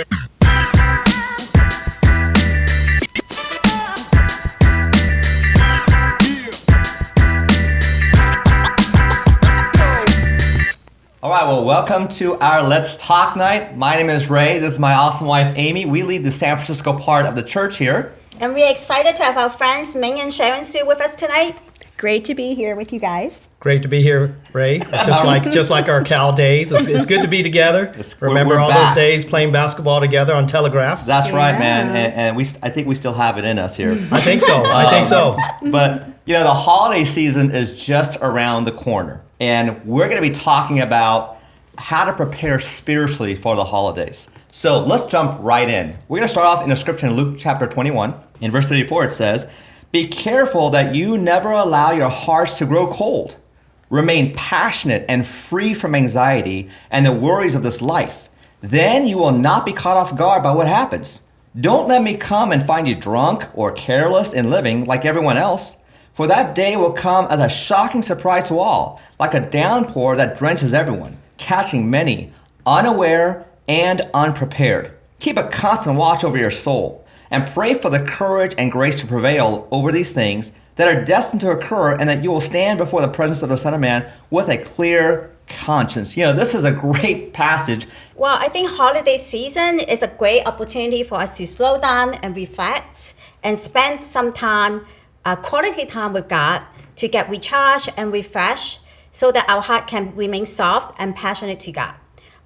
All right, well, welcome to our Let's Talk night. My name is Ray. This is my awesome wife, Amy. We lead the San Francisco part of the church here. And we're excited to have our friends Ming and Sharon Sue with us tonight. Great to be here with you guys. Great to be here, Ray. It's just like our Cal days. It's good to be together. Remember we're all back. those days playing basketball together on Telegraph? That's right, man. And I think we still have it in us here. I think so. But, you know, the holiday season is just around the corner. And we're going to be talking about how to prepare spiritually for the holidays. So let's jump right in. We're going to start off in a scripture in Luke chapter 21. In verse 34 it says, "Be careful that you never allow your hearts to grow cold. Remain passionate and free from anxiety and the worries of this life. Then you will not be caught off guard by what happens. Don't let me come and find you drunk or careless in living like everyone else. For that day will come as a shocking surprise to all, like a downpour that drenches everyone, catching many unaware and unprepared. Keep a constant watch over your soul and pray for the courage and grace to prevail over these things that are destined to occur, and that you will stand before the presence of the Son of Man with a clear conscience." You know, this is a great passage. Well, I think holiday season is a great opportunity for us to slow down and reflect and spend some time, quality time with God to get recharged and refreshed so that our heart can remain soft and passionate to God.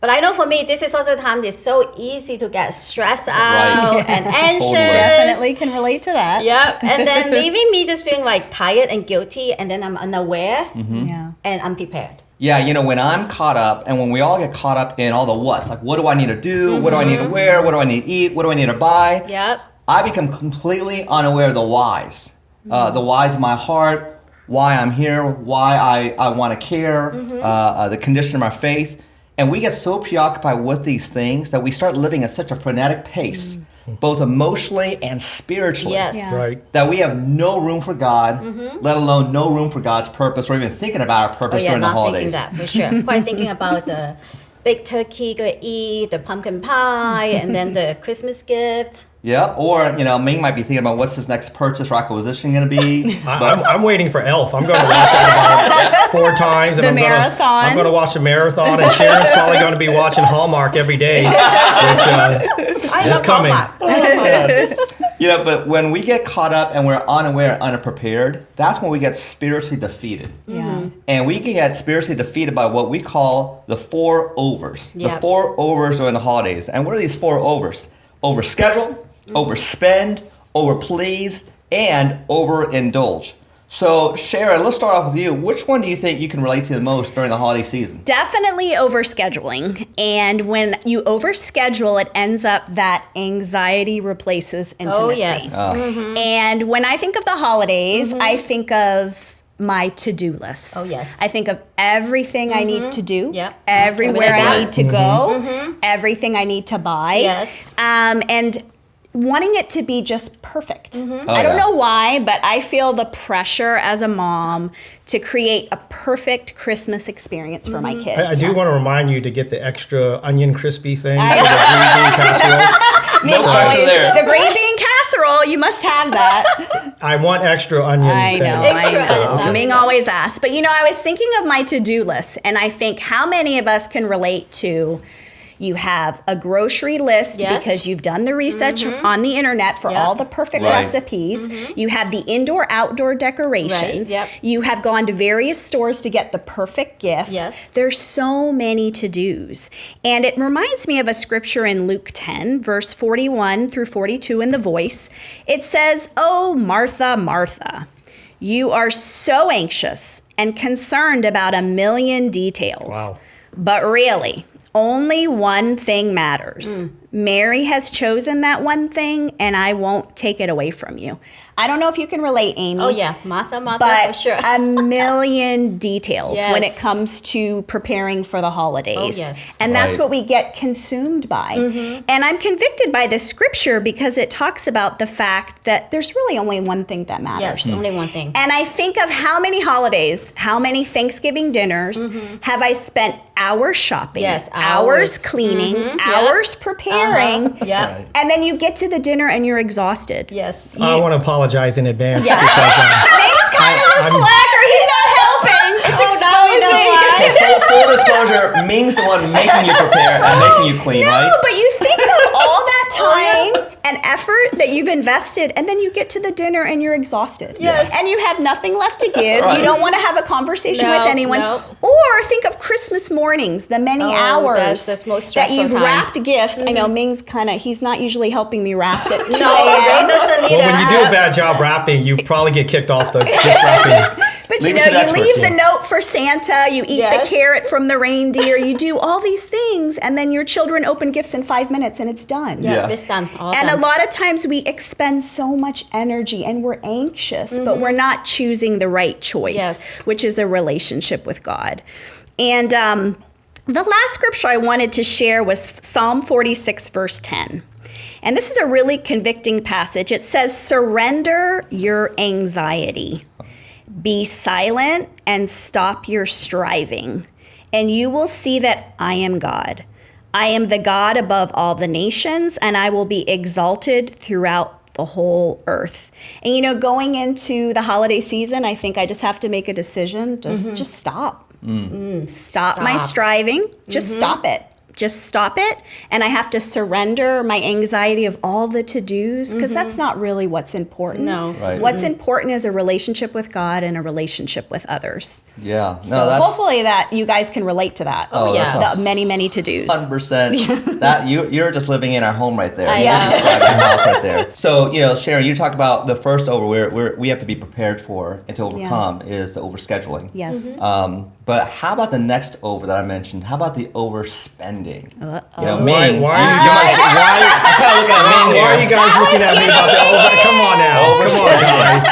But I know for me, this is also a time that's so easy to get stressed out and anxious. Totally. Definitely can relate to that. Yep. And then leaving me just feeling like tired and guilty, and then I'm unaware and unprepared. Yeah, you know, when I'm caught up, and when we all get caught up in all the what's, like what do I need to do? What do I need to wear? What do I need to eat? What do I need to buy? Yep. I become completely unaware of the whys. The whys of my heart, why I'm here, why I want to care, the condition of my faith. And we get so preoccupied with these things that we start living at such a frenetic pace, both emotionally and spiritually, Yes. Yeah. Right. that we have no room for God, let alone no room for God's purpose, or even thinking about our purpose during the holidays. Not thinking that, for sure. Probably thinking about the big turkey to eat, the pumpkin pie, and then the Christmas gift. Yep. Or, you know, Ming might be thinking about what's his next purchase or acquisition going to be. I'm waiting for Elf. I'm going to watch that about 4 times. And The marathon. I'm going to watch the marathon, and Sharon's probably going to be watching Hallmark every day, which is coming. You know, but when we get caught up and we're unaware, unprepared, that's when we get spiritually defeated. Yeah. And we can get spiritually defeated by what we call the 4 overs. The Yep. 4 overs during the holidays. And what are these 4 overs? Overschedule, overspend, overplease, and overindulge. So, Sharon, let's start off with you. Which one do you think you can relate to the most during the holiday season? Definitely overscheduling. And when you overschedule, it ends up that anxiety replaces intimacy. Oh, yes. And when I think of the holidays, I think of my to-do list. Oh, yes. I think of everything I need to do, Yep. everywhere I Everything. need to go, everything I need to buy. Yes. And wanting it to be just perfect. Oh, I don't yeah. know why, but I feel the pressure as a mom to create a perfect Christmas experience for my kids. I do want to remind you to get the extra onion crispy thing for the green bean casserole. No pressure there. The green bean casserole, you must have that. I want extra onion. I know. Extra I know. onion. Ming always asks. But you know, I was thinking of my to-do list, and I think how many of us can relate to you have a grocery list Yes. because you've done the research on the internet for Yep. all the perfect Right. recipes. You have the indoor-outdoor decorations. Right. Yep. You have gone to various stores to get the perfect gift. Yes. There's so many to-dos. And it reminds me of a scripture in Luke 10, verse 41 through 42 in the Voice. It says, "Oh, Martha, Martha, you are so anxious and concerned about a million details. Wow. But really, only one thing matters. Mary has chosen that one thing, and I won't take it away from you." I don't know if you can relate, Amy. Oh, yeah. Martha, for But sure. a million details when it Yes. comes to preparing for the holidays. Oh, yes. And that's Right. what we get consumed by. And I'm convicted by this scripture because it talks about the fact that there's really only one thing that matters. Yes, only one thing. And I think of how many holidays, how many Thanksgiving dinners have I spent hours shopping, Yes, hours hours. cleaning, Yep. hours preparing, preparing. Yeah. Right. And then you get to the dinner and you're exhausted. Yes. I want to apologize in advance because He's kind of a I'm- slacker. He's not helping. It's now we know exposing. Full disclosure, Ming's the one making you prepare and making you clean, No, right? but you think of all that time and effort that you've invested, and then you get to the dinner and you're exhausted. Yes. And you have nothing left to give. Right. You don't want to have a conversation No, with anyone. no. Or think of Christmas mornings, the many hours that's most that stressful you've time. wrapped gifts. I know Ming's he's not usually helping me wrap it. No, Ray doesn't need well, when you do a bad job wrapping, you probably get kicked off the gift wrapping. But Leave you it know, to the you experts, leave the note for Santa, you eat Yes. the carrot from the reindeer, you do all these things, and then your children open gifts in 5 minutes and it's done. Yeah. It's done. All And done. a lot of times we expend so much energy and we're anxious, but we're not choosing the right choice, Yes. which is a relationship with God. And the last scripture I wanted to share was Psalm 46, verse 10. And this is a really convicting passage. It says, surrender your anxiety. Be silent and stop your striving, and you will see that I am God. I am the God above all the nations, and I will be exalted throughout the whole earth. And you know, going into the holiday season, I think I just have to make a decision. Just stop. Stop my Stop. striving. Just stop it. Just stop it. And I have to surrender my anxiety of all the to-dos because that's not really what's important. No. Right. What's important is a relationship with God and a relationship with others. Yeah. No, So that's hopefully that you guys can relate to that. Oh, that The many, many to-dos. 100%. That you're just living in our home right there. I You're know. just describing our house right there. So Sharon, you talked about the first we have to be prepared for and to overcome is the overscheduling. Yes. But how about the next over that I mentioned? How about the overspending? Why Ming, are you guys looking at me about the over? Come on now. Come on, guys.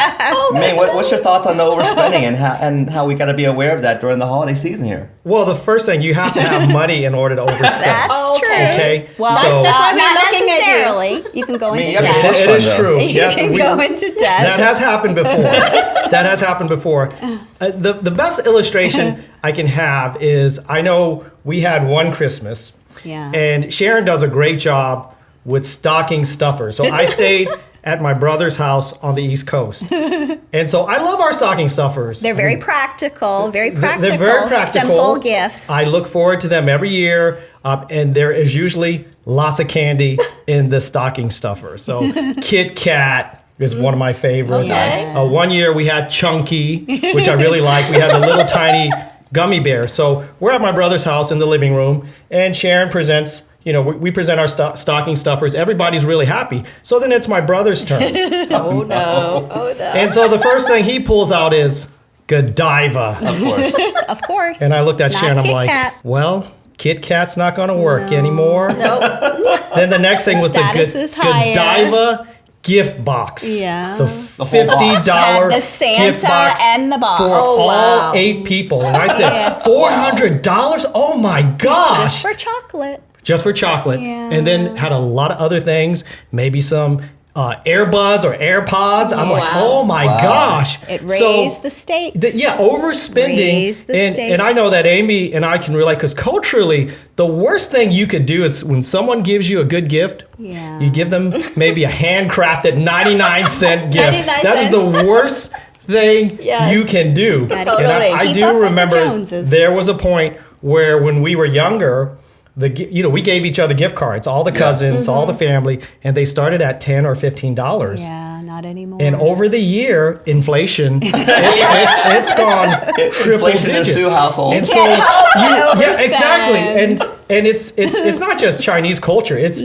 Ming, what's your thoughts on the overspending and how we got to be aware of that during the holiday season here? Well, the first thing, you have to have money in order to overspend. That's true. Okay? Well, So- that's why Not not looking at you. necessarily. You can go I mean, into you have your debt. slush It fund, is though. true. You Yes, can we- go into debt. That has happened before. That has happened before. The best illustration I can have is I know we had one Christmas, Yeah. and Sharon does a great job with stocking stuffers. So I stayed at my brother's house on the East Coast, and so I love our stocking stuffers. They're very practical, very practical. They're very practical. Simple gifts. I look forward to them every year, and there is usually lots of candy in the stocking stuffer. So Kit Kat is one of my favorites. Okay. One year we had Chunky, which I really like. We had the little tiny gummy bear. So we're at my brother's house in the living room, and Sharon presents. We present our stocking stuffers. Everybody's really happy. So then it's my brother's turn. Oh no. And so the first thing he pulls out is Godiva. Of course. Of course. And I looked at Not Sharon, I'm Kit like, Kat. well, Kit Kat's not going to work anymore. Nope. Then the next thing was the Status is higher. Godiva gift box. Yeah. The whole $50 box. Had the Santa gift box and the box. for Oh, all wow. 8 people. And I said, $400? Oh my gosh. Just for chocolate. Just for chocolate. Yeah. And then had a lot of other things, maybe some earbuds or AirPods. I'm like, Wow. oh my gosh. It So, raised the stakes. Overspending. Raise the And I stakes. know that Amy and I can relate because culturally, the worst thing you could do is when someone gives you a good gift, Yeah. you give them maybe a handcrafted 99-cent gift. 99 That is the worst thing Yes. you can do. Gotta And Totally. I keep do up with the remember Joneses. there was a point where when we were younger, we gave each other gift cards, all the cousins, all the family, and they started at $10 or $15. Yeah, not anymore. And over the year, inflation, it's gone triple Inflation in the digits. Sioux household. And so, Can't help but yeah, overspend. exactly. And it's not just Chinese culture. It's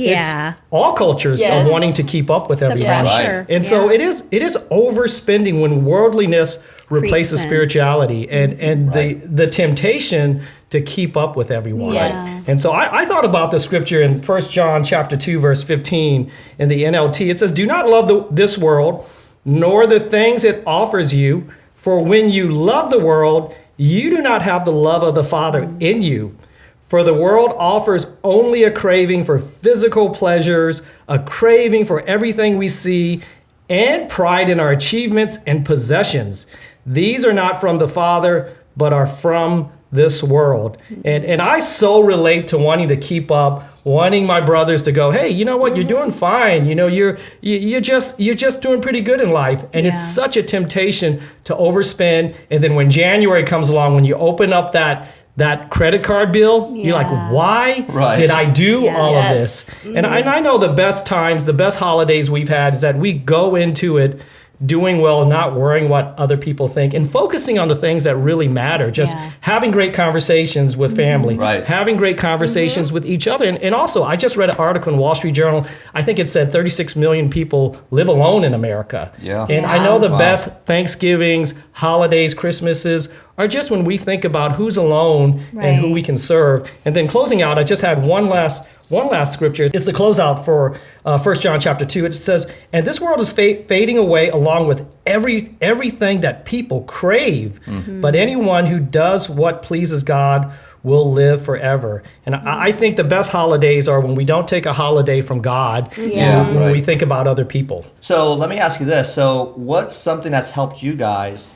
all cultures Yes. are wanting to keep up with the everybody. pressure. And so Yeah. it is overspending when worldliness replaces Creeps in. spirituality and the temptation to keep up with everyone. Yes. And so I thought about the scripture in 1 John chapter 2, verse 15 in the NLT. It says, do not love this world, nor the things it offers you. For when you love the world, you do not have the love of the Father in you. For the world offers only a craving for physical pleasures, a craving for everything we see, and pride in our achievements and possessions. These are not from the Father, but are from this world. And I so relate to wanting to keep up wanting my brothers to go, hey, you know what, you're doing fine. You know, you're just doing pretty good in life. And it's such a temptation to overspend. And then when January comes along, when you open up that credit card bill, you're like, why did I do all of this? And I know the best times, the best holidays we've had is that we go into it doing well, not worrying what other people think, and focusing on the things that really matter. Just having great conversations with family, having great conversations with each other. And also, I just read an article in Wall Street Journal. I think it said 36 million people live alone in America. And I know the best Thanksgivings, holidays, Christmases are just when we think about who's alone and who we can serve. And then closing out, I just had one last scripture. It's the closeout for 1 John chapter 2. It says, and this world is fading away along with everything that people crave. But anyone who does what pleases God will live forever. And I think the best holidays are when we don't take a holiday from God, when we think about other people. So let me ask you this. So what's something that's helped you guys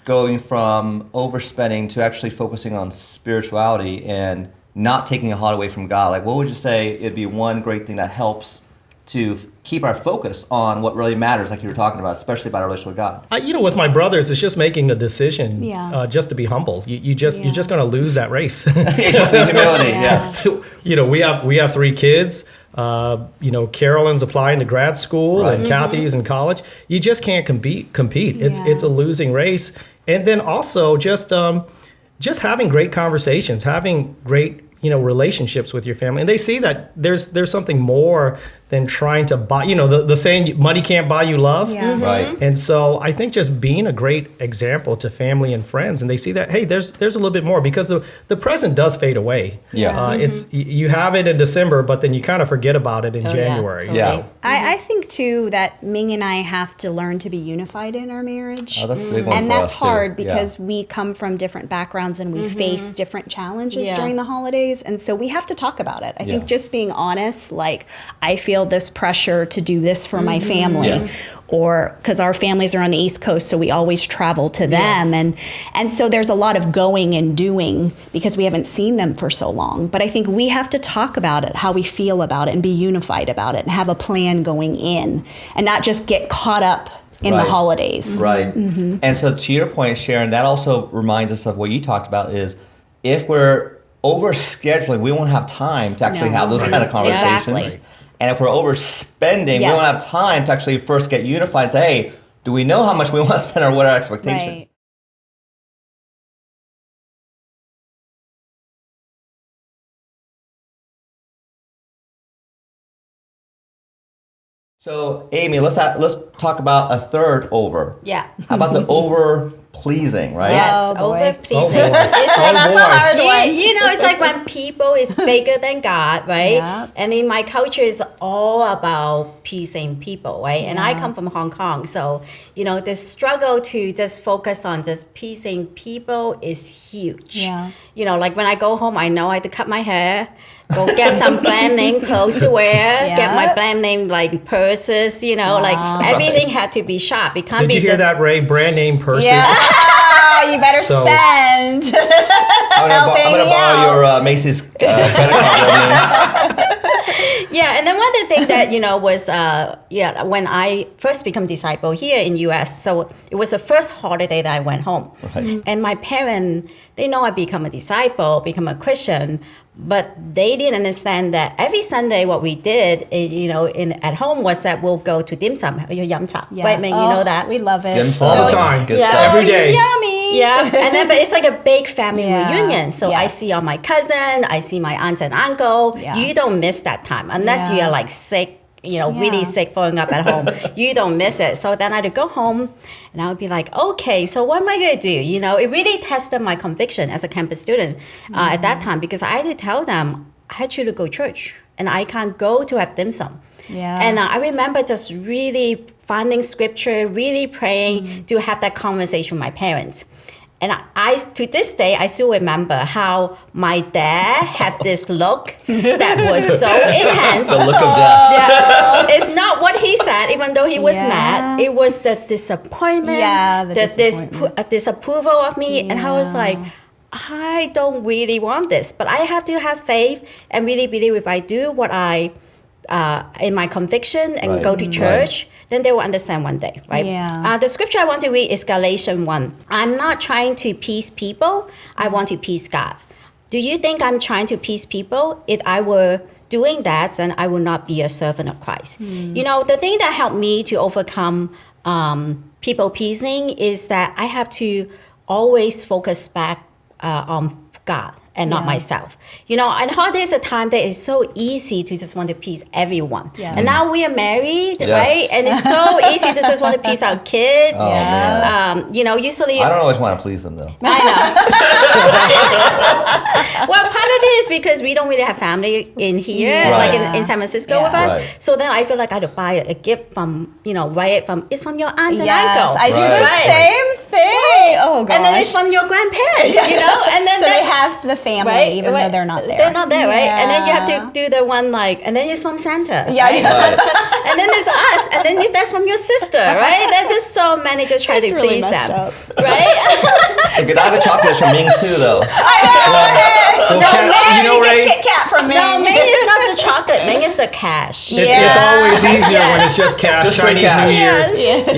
going from overspending to actually focusing on spirituality and not taking a holiday away from God? Like, what would you say it'd be one great thing that helps to keep our focus on what really matters, like you were talking about, especially about our relationship with God? With my brothers, it's just making a decision just to be humble. You're just going to lose that race. Humility, yes. We have 3 kids. Carolyn's applying to grad school and Kathy's in college. You just can't compete. It's a losing race. And then also just having great conversations, having great relationships with your family, and they see that there's something more than trying to buy. The saying, money can't buy you love. Right. And so I think just being a great example to family and friends, and they see that, hey, there's a little bit more, because the present does fade away. It's you have it in December, but then you kind of forget about it in January. I think too that Ming and I have to learn to be unified in our marriage. Oh, that's a big one. And for that's us too. hard because we come from different backgrounds and we face different challenges during the holidays. And so we have to talk about it. I think just being honest, like, I feel this pressure to do this for my family, or because our families are on the East Coast, so we always travel to them. And so there's a lot of going and doing because we haven't seen them for so long. But I think we have to talk about it, how we feel about it, and be unified about it, and have a plan going in, and not just get caught up in the holidays. Right. And so to your point, Sharon, that also reminds us of what you talked about is if we're over-scheduling, we won't have time to actually have those kind of conversations. Exactly. And if we're overspending, we won't have time to actually first get unified and say, hey, do we know how much we want to spend or what are our expectations? Right. So, Amy, let's talk about a third over. Yeah. How about the over-pleasing, right? Yes, Oh, boy. over-pleasing. Oh, boy. It's like, Oh, boy. that's a hard one. It's like when people is bigger than God, right? Yeah. And in my culture, it's all about pleasing people, right? And I come from Hong Kong, so the struggle to just focus on just pleasing people is huge. Yeah. Like when I go home, I know I have to cut my hair, go get some brand name clothes to wear, get my brand name like purses, like everything had to be sharp. It can't Did be you hear just that, Ray? Brand name purses. You better So- spend. I'm going to borrow your Macy's credit card. Yeah, and then one of the things that, was, when I first became disciple here in U.S., so it was the first holiday that I went home. Right. And my parents, they know I become a disciple, become a Christian, but they didn't understand that every Sunday what we did, at home was that we'll go to dim sum, yum cha, right, Ming? You know that? We love it. Dim sum. All the time. Good Yeah. stuff. Every day. Yummy. Yeah, and then but it's like a big family Yeah. reunion. So I Yeah. see all my cousin, I see my aunt and uncle. Yeah. You don't miss that time unless Yeah. you are like sick, really sick, throwing up at home. You don't miss it. So then I had to go home, and I would be like, okay, so what am I gonna do? It really tested my conviction as a campus student at that time, because I had to tell them I had to go to church, and I can't go to have dim sum. Yeah. And I remember just really finding scripture, really praying to have that conversation with my parents. And I to this day, I still remember how my dad had this look that was so intense. The look of death. Yeah, it's not what he said, even though he was Yeah. mad. It was the disappointment, Yeah, the disappointment. disapproval of me. And I was like, I don't really want this, but I have to have faith and really believe if I do what I in my conviction and go to church, then they will understand one day, right? Yeah. The scripture I want to read is Galatians 1. I'm not trying to please people. I want to please God. Do you think I'm trying to please people? If I were doing that, then I will not be a servant of Christ. The thing that helped me to overcome people pleasing is that I have to always focus back on God and not myself. And holidays are a time that is so easy to just want to please everyone. Yes. And now we are married, right? And it's so easy to just want to please our kids. Oh, man. Usually I don't always want to please them though. I know. Well, part of it is because we don't really have family in here, like in San Francisco with us. Right. So then I feel like I had to buy a gift from, it's from your aunt and Yes, uncle. I do the Right. same thing. Oh gosh. And then it's from your grandparents, and then so they have the family even though they're not there. They're not there, right? And then you have Yeah. to do the one and then it's from Santa. Yeah, right? Right. And then there's us, and then that's from your sister, right? There's just so many just try That's to really please messed them, up. right? The Godiva chocolate is from Ming Su though. Well, Ray, Kit Kat from me. No, Ming is not the chocolate. Ming is the cash. it's always easier when it's just cash. Just straight Chinese cash. New Year's.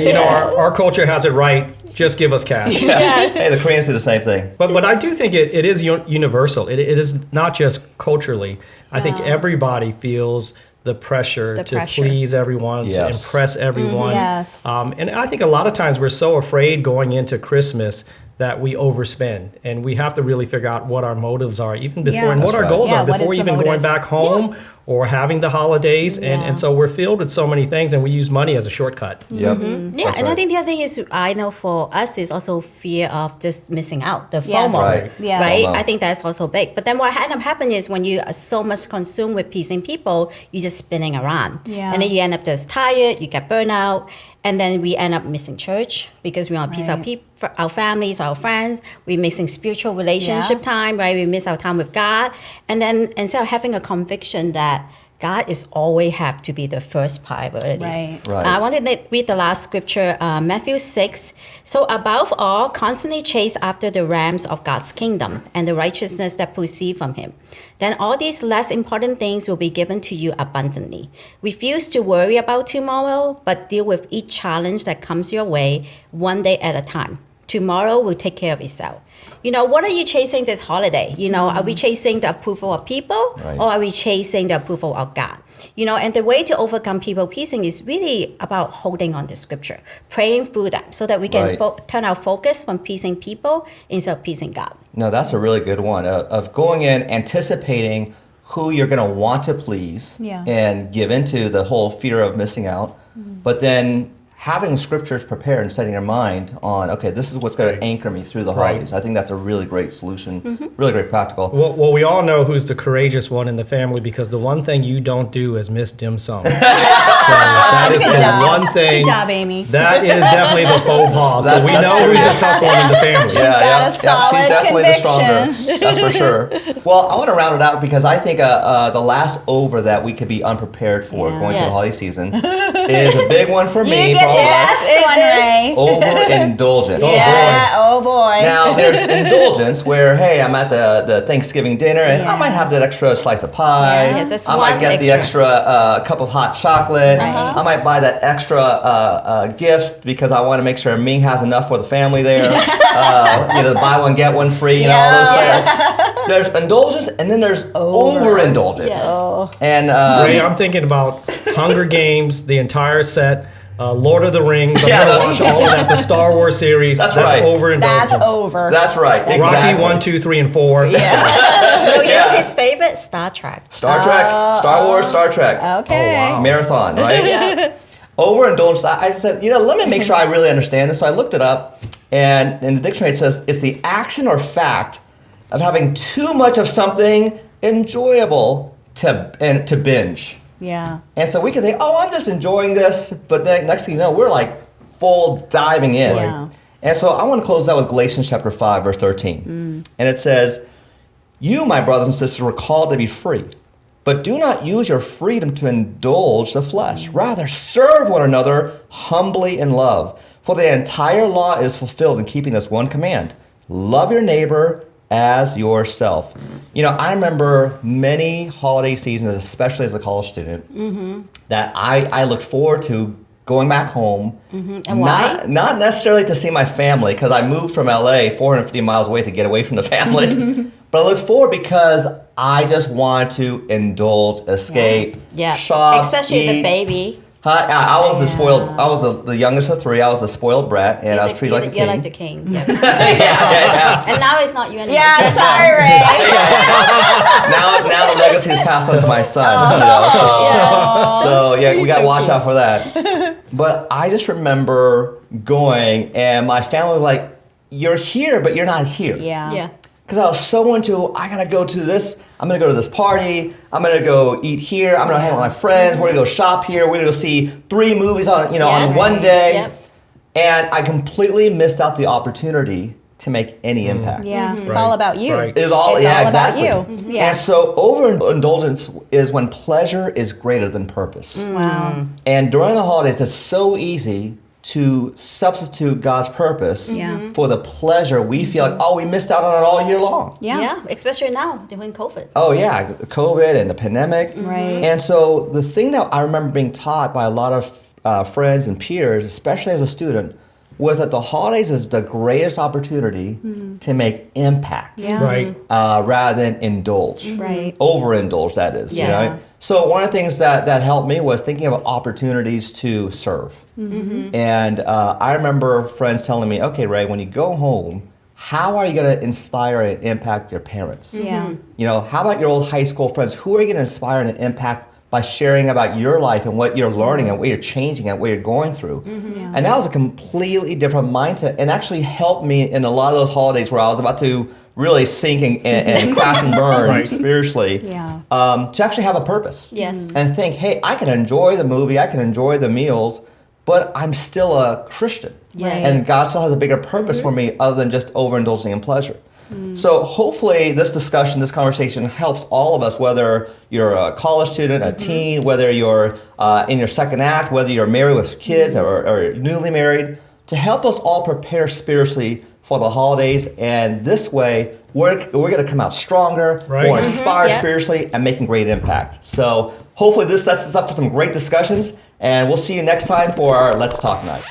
Yes. Our culture has it right. Just give us cash. Yes. Hey, the Koreans do the same thing. But I do think it is universal. It is not just culturally. I think everybody feels the pressure to pressure. please everyone, to Yes. impress everyone. Yes. And I think a lot of times we're so afraid going into Christmas that we overspend, and we have to really figure out what our motives are even before and what That's our right. goals Yeah, are what before is the even going motive? back home or having the holidays. And so we're filled with so many things, and we use money as a shortcut. Yep. Yeah, That's and I right. think the other thing is I know for us is also fear of just missing out, the Yes. FOMO, Right. Yeah. right? FOMO. I think that's also big. But then what end up happening is when you are so much consumed with pleasing people, you're just spinning around. Yeah. And then you end up just tired, you get burnout, and then we end up missing church because we want to please our Right. people, our families, our friends. We're missing spiritual relationship time, right? We miss our time with God. And then instead of having a conviction that God is always have to be the first priority. Right. Right. I wanted to read the last scripture, Matthew 6. So above all, constantly chase after the rams of God's kingdom and the righteousness that proceed from him. Then all these less important things will be given to you abundantly. Refuse to worry about tomorrow, but deal with each challenge that comes your way one day at a time. Tomorrow will take care of itself. What are you chasing this holiday? Are we chasing the approval of people Right. or are we chasing the approval of God? And the way to overcome people pleasing is really about holding on to scripture, praying through them so that we can Right. turn our focus from pleasing people instead of pleasing God. No, that's a really good one of going in, anticipating who you're going to want to please Yeah. and give into the whole fear of missing out, but then having scriptures prepared and setting your mind on, okay, this is what's going to anchor me through the Right. holidays. I think that's a really great solution, really great practical. Well, we all know who's the courageous one in the family because the one thing you don't do is miss dim sum. So that is Good the job. one thing. Good job, Amy. That is definitely the faux pas. So we That's know who's serious. the tough one in the family. got a solid she's definitely conviction. the stronger. That's for sure. Well, I want to round it out because I think the last over that we could be unprepared for Yeah. going to the Yes. holiday season is a big one for me. You for get all the of us. best one, Ray. Overindulgence. Yeah, oh boy. Now there's indulgence where, hey, I'm at the Thanksgiving dinner and I might have that extra slice of pie. Yeah, just I might one get the extra cup of hot chocolate. I might buy that extra gift because I want to make sure Ming has enough for the family there. Buy one get one free and all those things. There's indulgence and then there's overindulgence. Yes. And Ray, I'm thinking about Hunger Games, the entire set, Lord of the Rings. I'm going to watch all of that, the Star Wars series. That's right. overindulgence. That's over. that's right. Exactly. Rocky 1, 2, 3, and 4. His favorite? Star Trek. Star Trek, Star Wars, Star Trek. Okay. Oh, wow. Marathon, right? Overindulgence. I said, let me make sure I really understand this. So I looked it up, and in the dictionary it says it's the action or fact of having too much of something enjoyable to binge. Yeah. And so we can think, I'm just enjoying this, but then next thing you know, we're like full diving in. Yeah. And so I want to close out with Galatians chapter 5, verse 13. And it says, "You, my brothers and sisters, were called to be free, but do not use your freedom to indulge the flesh. Rather, serve one another humbly in love. For the entire law is fulfilled in keeping this one command: love your neighbor as yourself. You know, I remember many holiday seasons, especially as a college student, that I looked forward to going back home. And why? Not necessarily to see my family, because I moved from LA 450 miles away to get away from the family. But I look forward because I just wanted to indulge, escape, shop, especially eat. the baby. I was the spoiled. I was the youngest of three. I was the spoiled brat, and I was treated like a king. You're like the king. Yeah. yeah. And now it's not you anymore. Yeah, It's your sorry, son. Ray. Now the legacy is passed on to my son. So yeah, we got to watch out for that. But I just remember going, and my family was like, "You're here, but you're not here." Yeah. Because I was so into, I gotta go to this, I'm gonna go to this party, I'm gonna go eat here, I'm gonna hang out with my friends, we're gonna go shop here, we're gonna go see 3 movies on one day. Yep. And I completely missed out the opportunity to make any impact. Yeah, it's Right. all about you. Right. It's all, It's yeah, all exactly. about you. Yeah. And so overindulgence is when pleasure is greater than purpose. Wow. And during the holidays, it's so easy to substitute God's purpose Yeah. for the pleasure we feel like, oh, we missed out on it all year long. Yeah. Especially now during COVID. Oh yeah, COVID and the pandemic. Right. And so the thing that I remember being taught by a lot of friends and peers, especially as a student, was that the holidays is the greatest opportunity to make impact, Yeah. Right. rather than indulge. Right. Overindulge, that is. Yeah. You know? So one of the things that helped me was thinking of opportunities to serve. And I remember friends telling me, okay, Ray, when you go home, how are you going to inspire and impact your parents? Yeah. You know, how about your old high school friends? Who are you going to inspire and impact by sharing about your life and what you're learning and what you're changing and what you're going through? Yeah. And that was a completely different mindset and actually helped me in a lot of those holidays where I was about to really sink and crash and burn Right. spiritually, Yeah. to actually have a purpose. Yes. And think, hey, I can enjoy the movie, I can enjoy the meals, but I'm still a Christian. Yes. And God still has a bigger purpose for me other than just overindulging in pleasure. So hopefully this discussion, this conversation helps all of us, whether you're a college student, a teen, whether you're in your second act, whether you're married with kids or newly married, to help us all prepare spiritually for the holidays. And this way, we're going to come out stronger, Right. more inspired Yes. spiritually, and making great impact. So hopefully this sets us up for some great discussions. And we'll see you next time for our Let's Talk Night.